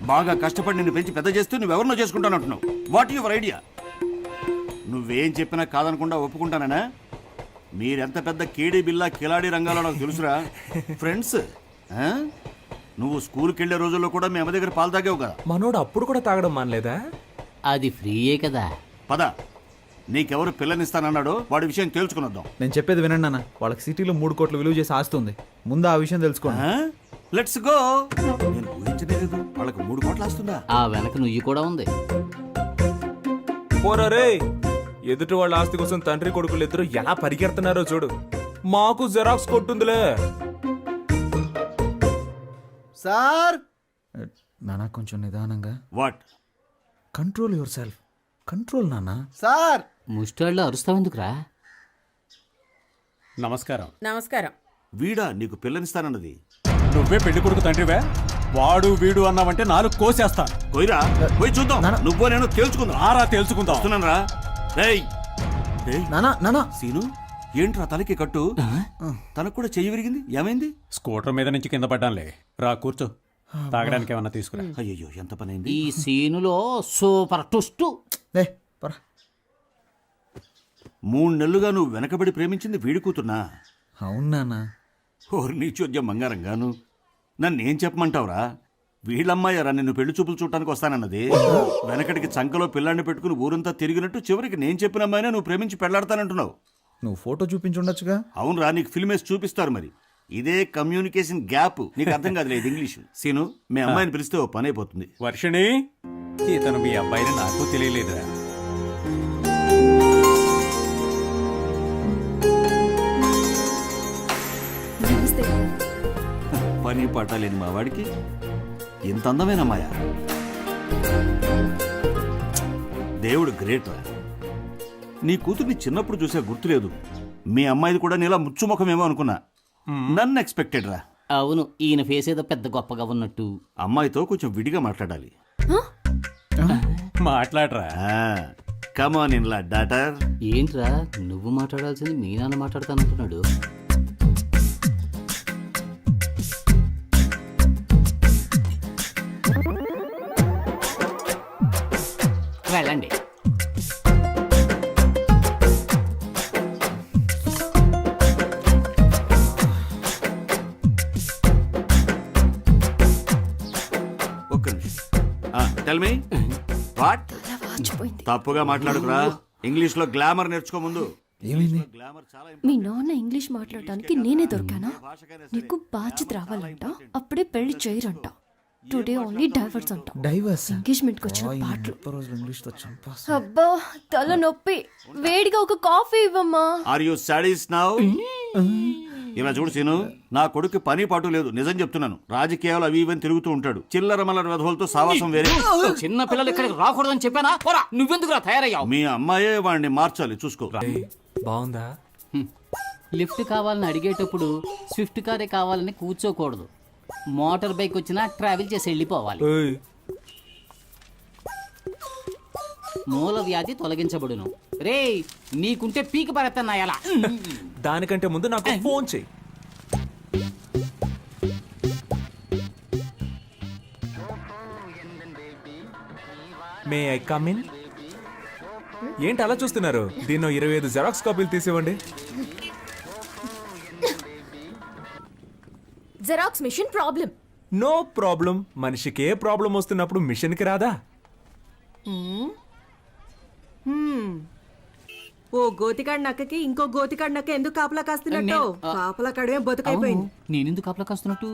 బాగా కష్టపడి నిన్ను పెంచి పెద్ద చేస్తూ నువ్వెవరినో చేసుకుంటానంటున్నావు. What your idea? నువ్వేం చెప్పినా కాదనకుండా ఒప్పుకుంటానా? మీరెంత పెద్ద కేడీ బిల్లా కిలాడీ రంగాలో నాకు తెలుసురా. ఫ్రెండ్స్, నువ్వు స్కూల్కి వెళ్ళే రోజుల్లో కూడా మీ అమ్మ దగ్గర పాలు తాగావు కదా. మనోడు అప్పుడు కూడా తాగడం మానలేదా? అది ఫ్రీయే కదా. పద, నీకెవరు పిల్లనిస్తానన్నాడో వాడి విషయం తేల్చుకునొద్దాం. నేను చెప్పేది వినండి అన్న. వాళ్ళకి సిటీలో 3 కోట్లు విలువ చేసి ఆస్తుంది. ముందు ఆ విషయం తెలుసుకోండి. Let's go. నేను ఊహించలేదు వాళ్ళకి 3 కోట్లు వస్తుందా. ఆ వెనక నుయ్యి కూడా ఉంది. పోరా రే, ఎదుటి వాళ్ళ ఆస్తి కోసం తండ్రి కొడుకులు ఇద్దరు ఎలా పరిగెడుతున్నారో చూడు. మాకు జెరాక్స్ కొట్టుందిలే. సార్ నానా కొంచెం నిదానంగా. What? Control your self. Control నానా. సార్ ముష్టాళ్ళు అరుస్తావెందుకురా? నమస్కారం. నమస్కారం. వీడా నీకు పిల్లనిస్తానన్నది? నువ్వే పెళ్లి కొడుకు తండ్రివే. వాడు వీడు అన్నావంటే 4 కోసేస్తాను. పోయిరా, పోయి చూద్దాం. నువ్వో నేను తేల్చుకుందాం. ఆరా తేల్చుకుందాం. వస్తున్నాను రా. నానా నానా. సీను, ఏంట్రా తలకి కట్టు? తనకు కూడా చెయ్యి విరిగింది, ఏమైంది? స్కూటర్ మీద నుంచి కింద పడ్డానులే. రా కూర్చో, తాగడానికి ఏమన్నా తీసుకురా. అయ్యో, ఎంత పని అయింది. ఈ సీనులో సూపర్ ట్విస్ట్. లే పరా. 3 నెలలుగా నువ్వు వెనకబడి ప్రేమించింది వీడి కూతున్నా? అవును నానా. ఓరి నీ చోద్యం బంగారంగాను. నన్నేం చెప్పమంటావురా? వీళ్ళమ్మాయారా నిన్ను పెళ్లి చూపులు చూడటానికి వస్తానన్నది. వెనకటికి చంకలో పిల్లాన్ని పెట్టుకుని ఊరంతా తిరిగినట్టు చివరికి నేను చెప్పిన అమ్మాయినే నువ్వు ప్రేమించి పెళ్లాడతానంటున్నావు. నువ్వు ఫోటో చూపించుండొచ్చుగా. అవునరా, నీకు ఫిల్మ్ వేసి చూపిస్తారు. మరి ఇదే కమ్యూనికేషన్ గ్యాప్. నీకు అర్థం కాదు లేదు ఇంగ్లీషు. సీను, మీ అమ్మాయిని పిలిస్తే ఓ పని అయిపోతుంది. వర్షిణి, ఇతను మీ అబ్బాయిని నాకు తెలియలేదురా. పని పట్టాలేని మా వాడికి ఇంత అందమైన అమ్మాయ. దేవుడు గ్రేట్ రా. నీ కూతుర్ని చిన్నప్పుడు చూసే గుర్తులేదు. మీ అమ్మాయిది కూడా నీలా ముచ్చుముఖమేమో అనుకున్నా. నన్ను ఎక్స్పెక్టెడ్ రా. అవును, ఈయన ఫేస్ ఏదో పెద్ద గొప్పగా ఉన్నట్టు. అమ్మాయితో కొంచెం విడిగా మాట్లాడాలి. మాట్లాడరా. కమాన్ ఇన్ లా డాటర్. ఏంట్రా నువ్వు మాట్లాడాల్సింది మీ నాన్న మాట్లాడతానంటున్నాడు. వెళ్ళండి. ఒక్క నిమిషం. Tell me what? తప్పుగా మాట్లాడుకురా. ఇంగ్లీష్ లో గ్లామర్ నేర్చుకో ముందు. ఏమైంది? గ్లామర్ చాలా మీ నాన్న ఇంగ్లీష్ మాట్లాడటానికి నేనే దొరికానా? నీకు బాధ్యత రావాలంట, అప్పుడే పెళ్లి చేయరంట. టుడే ఓన్లీ డైవర్స్ అంట. డైవర్స్? ఎంగేజ్మెంట్ కి వచ్చిన పాటలు. రోజులు ఇంగ్లీష్ తో చంపేస్తా. అబ్బా తల నొప్పి. వేడిగా ఒక కాఫీ ఇవ్వమ్మా. Are you sadist now? ఇలా చూడు సీను, నా కొడుకు పని పాటు లేదు. నిజం చెప్తున్నాను. రాజకీయాలు అవి ఇవని తిరుగుతూ ఉంటాడు. చిల్లర మల్లర వెధవలతో సావాసం వేరే. చిన్న పిల్లలు ఇక్కడికి రాకూడదని చెప్పానా? పోరా, నువ్వెందుకురా తయారయ్యావు? మీ అమ్మాయే వాడిని మార్చాలి, చూసుకో. బాగుందా? లిఫ్ట్ కావాలని అడిగేటప్పుడు స్విఫ్ట్ కారే కావాలని కూర్చోకూడదు. మోటార్ బైక్ వచ్చినా ట్రావెల్ చేసి వెళ్ళిపోవాలి. ఏయ్, మూల వ్యాధి తొలగించబడును. రే, నీకుంటే పీకి పడతాను ఎలా? దానికంటే ముందు నాకు ఫోన్ చెయ్యి. May I come in? ఏంటి అలా చూస్తున్నారు? దీన్నో 25 జెరాక్స్ కాపీలు తీసివ్వండి. Xerox machine problem. No problem. మనిషికి ఏ ప్రాబ్లం వస్తున్నప్పుడు మిషన్కి రాదా? ఓ గోతికాడి నక్కకి ఇంకో గోతికాడి నక్క ఎందుకు కాపలా కాస్తున్నట్టు? కాపలా కాడమే బతుకైపోయింది. నేనెందుకు కాపలా కాస్తున్నట్టు?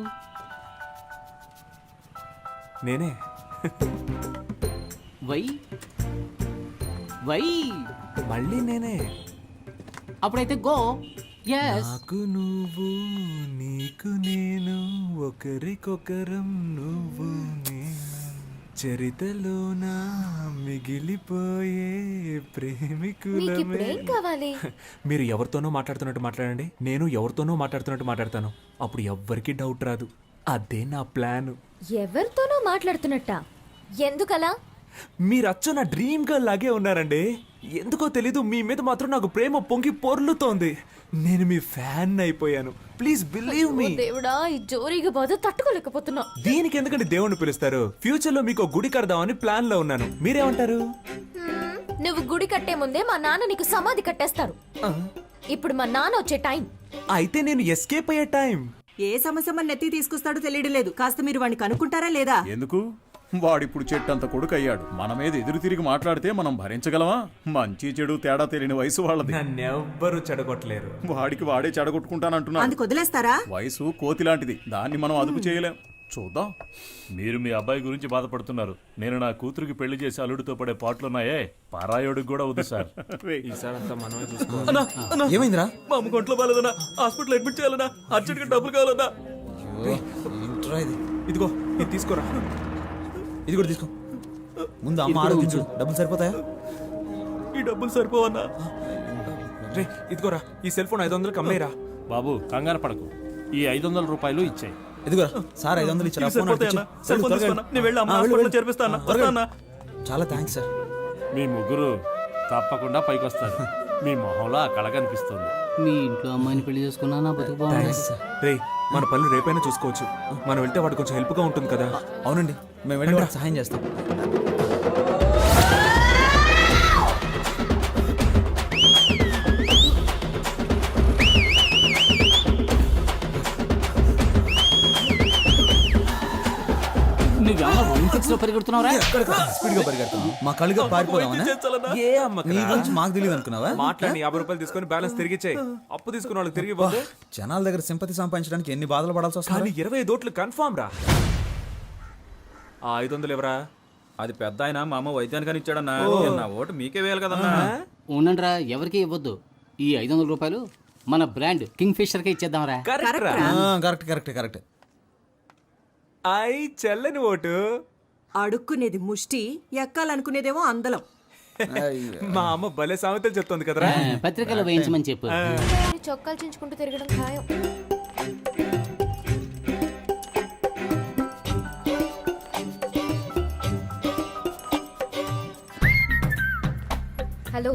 నేనే. వై వై మళ్ళీ నేనే. అప్పుడైతే గో. నాకు నువ్వు, నీకు నేను, ఒకరికొకరం నువ్వు నేను, చరితలోన మిగిలిపోయే ప్రేమికులమే. కావాలి? మీరు ఎవరితోనో మాట్లాడుతున్నట్టు మాట్లాడండి, నేను ఎవరితోనో మాట్లాడుతున్నట్టు మాట్లాడతాను. అప్పుడు ఎవ్వరికి డౌట్ రాదు. అదే నా ప్లాన్. ఎవరితోనో మాట్లాడుతున్నట్ట? ఎందుకలా? మీరు అచ్చ నా డ్రీమ్ గర్ల్ లాగే ఉన్నారండి. ఎందుకో తెలీదు, మీ మీద మాత్రం నాకు ప్రేమ పొంగి పొర్లుతోంది. నేను మీ ఫ్యాన్ అయిపోయాను. Please believe me. దేవుడా, ఈ జోరీగా బాధ తట్టుకోలేకపోతున్నా. దీనికి ఎందుకంటే దేవుణ్ణి పిలుస్తారు? ఫ్యూచర్ లో మీకు ఒక గుడి కడదామని ప్లాన్ లో ఉన్నాను. మీరేమంటారు? నువ్వు గుడి కట్టే ముందే మా నాన్న నీకు సమాధి కట్టేస్తారు. ఇప్పుడు మా నాన్న వచ్చే టైం. అయితే నేను ఎస్కేప్ అయ్యే టైం. ఏ సమస్య మన నెత్తి తీసుకొస్తాడో తెలియడం లేదు. కాస్త మీరు వాడిని కనుక్కుంటారా లేదా? ఎందుకు? వాడిప్పుడు చెట్టంత కొడుకు అయ్యాడు. మన మీద ఎదురు తిరిగి మాట్లాడితే మనం భరించగలమా? మంచి చెడు తేడా తెలియని వయసు వాళ్ళది. నన్నెవ్వరూ చెడగొట్టలేరు. వాడికి వాడే చెడగొట్టుకుంటానంటున్నాడు. అందుకు వదిలేస్తారా? వయసు కోతి లాంటిది, దాన్ని మనం అదుపు చేయలేం. చూద్దాం. మీరు మీ అబ్బాయి గురించి బాధపడుతున్నారు. నేను నా కూతురికి పెళ్లి చేసి అల్లుడితో పడే పాటలున్నాయే, పారాయోడికి కూడా వద్దు సార్. ఈసారంతా మనమే చూసుకోవాలి. ఏమైందిరా? మా అమ్మ కొంట్లో బాలేదన్నా, హాస్పిటల్ అడ్మిట్ చేయాలన్నా, అర్జెంట్గా డబ్బులు కావాలన్నా. ఏంట్రా ఇది? ఇదిగో ఇది తీసుకోరా. ఇది కూడా తీసుకో. ముందు అమ్మ ఆరోగించు. డబ్బులు సరిపోతాయా? ఈ డబ్బులు సరిపోవన్నా? రే ఇదిగోరా, ఈ సెల్ ఫోన్ 500 కమ్మేరా. బాబు కంగారు పడకు, ఈ 500 రూపాయలు ఇచ్చాయి. ఇదిగోరా సార్, 500 ఇచ్చారా? ఫోన్ అడిగిచ్చు. చాలా థ్యాంక్స్ సార్. మీ ముగ్గురు తప్పకుండా పైకొస్తారు. మీ మొహంలో ఆ కళ కనిపిస్తుంది. మీ ఇంట్లో అమ్మాయిని పెళ్లి చేసుకున్నా నా బతుకు బాగుంది. రే మన పనులు రేపైనా చూసుకోవచ్చు. మనం వెళ్తే వాడు కొంచెం హెల్ప్ గా ఉంటుంది కదా. అవునండి, మేము వెళ్ళి వాడికి సహాయం చేస్తాం. నువ్వేమో ఒలింపిక్స్ లో పరిగెడుతున్నావురా? స్పీడ్ గా పరిగెడతాం. మా కళ్ళుగా పారిపోదామని ఏ అమ్మకి నీ గురించి మాకు తెలియదు అనుకున్నావా? మాట్లాడి 50 రూపాయలు తీసుకొని బ్యాలెన్స్ తిరిగి ఇచ్చేయి. అప్పు తీసుకున్న వాళ్ళకి తిరిగి ఇవ్వదు. జనాల దగ్గర సింపతి సంపాదించడానికి ఎన్ని బాధలు పడాల్సి కానీ వస్తుంది. 25 ఓట్లు కన్ఫామ్ రా. ఆ 500 ఎవరా? అది పెద్ద ఆయన మా అమ్మ వైద్యానికని ఇచ్చాడన్నా. నా ఓటు మీకే వేయాలి కదన్నా. ఉండండిరా, ఎవరికి ఇవ్వద్దు. ఈ 500 రూపాయలు మన బ్రాండ్ కింగ్ ఫిషర్ కే ఇచ్చేద్దాంరా. కరెక్ట్ రా. Correct correct correct. ఐ చెల్లని ఓటు. అడుక్కునేది ముష్టి, ఎక్కాలనుకునేదేమో అందలం. మా అమ్మ భలే సామెతలు చెప్తోంది కదరా. పత్రికలో వేయించమని చెప్పు. చొక్కాలు చించుకుంటూ తిరగడం ఖాయం. హలో,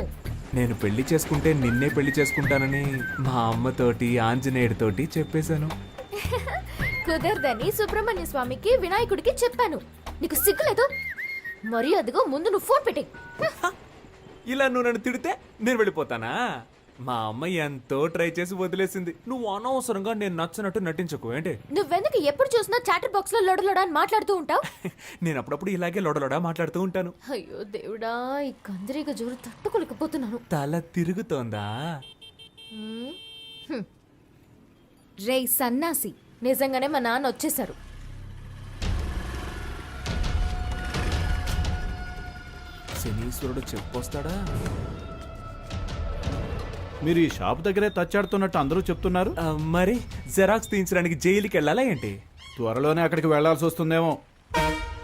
నేను పెళ్లి చేసుకుంటే నిన్నే పెళ్లి చేసుకుంటానని మా అమ్మతోటి ఆంజనేయుడితోటి చెప్పేశాను. కుదరదని సుబ్రహ్మణ్య స్వామికి వినాయకుడికి చెప్పాను. నీకు సిగ్గులేదు? మరి అదిగో ముందు నువ్వు ఫోన్ పెట్టే. ఇలా నువ్వు నన్ను తిడితే నేను వెళ్ళిపోతానా? మా అమ్మ ఎంతో ట్రై చేసి వదిలేసింది. నువ్వు అనవసరంగా నేను నచ్చినట్టు నటించకు ఏంటి. నువ్వెందుకు ఎప్పుడు చూసినా చాటర్ బాక్స్ లో లొడలొడ అని మాట్లాడుతూ ఉంటావు? నేను అప్పుడప్పుడు ఇలాగే లొడలొడ మాట్లాడుతూ ఉంటాను. అయ్యో దేవుడా, ఈ కందిరీగ జోరు తట్టుకోలేకపోతున్నాను. తల తిరుగుతోందా? రే సన్నాసి, నిజంగానే మా నాన్న వచ్చేసారు. శనీశ్వరుడు చెప్పొస్తాడా? మీరు ఈ షాప్ దగ్గరే తచ్చాడుతున్నట్టు అందరూ చెప్తున్నారు. మరి జెరాక్స్ తీయించడానికి జైలుకి వెళ్ళాలా ఏంటి? త్వరలోనే అక్కడికి వెళ్లాల్సి వస్తుందేమో.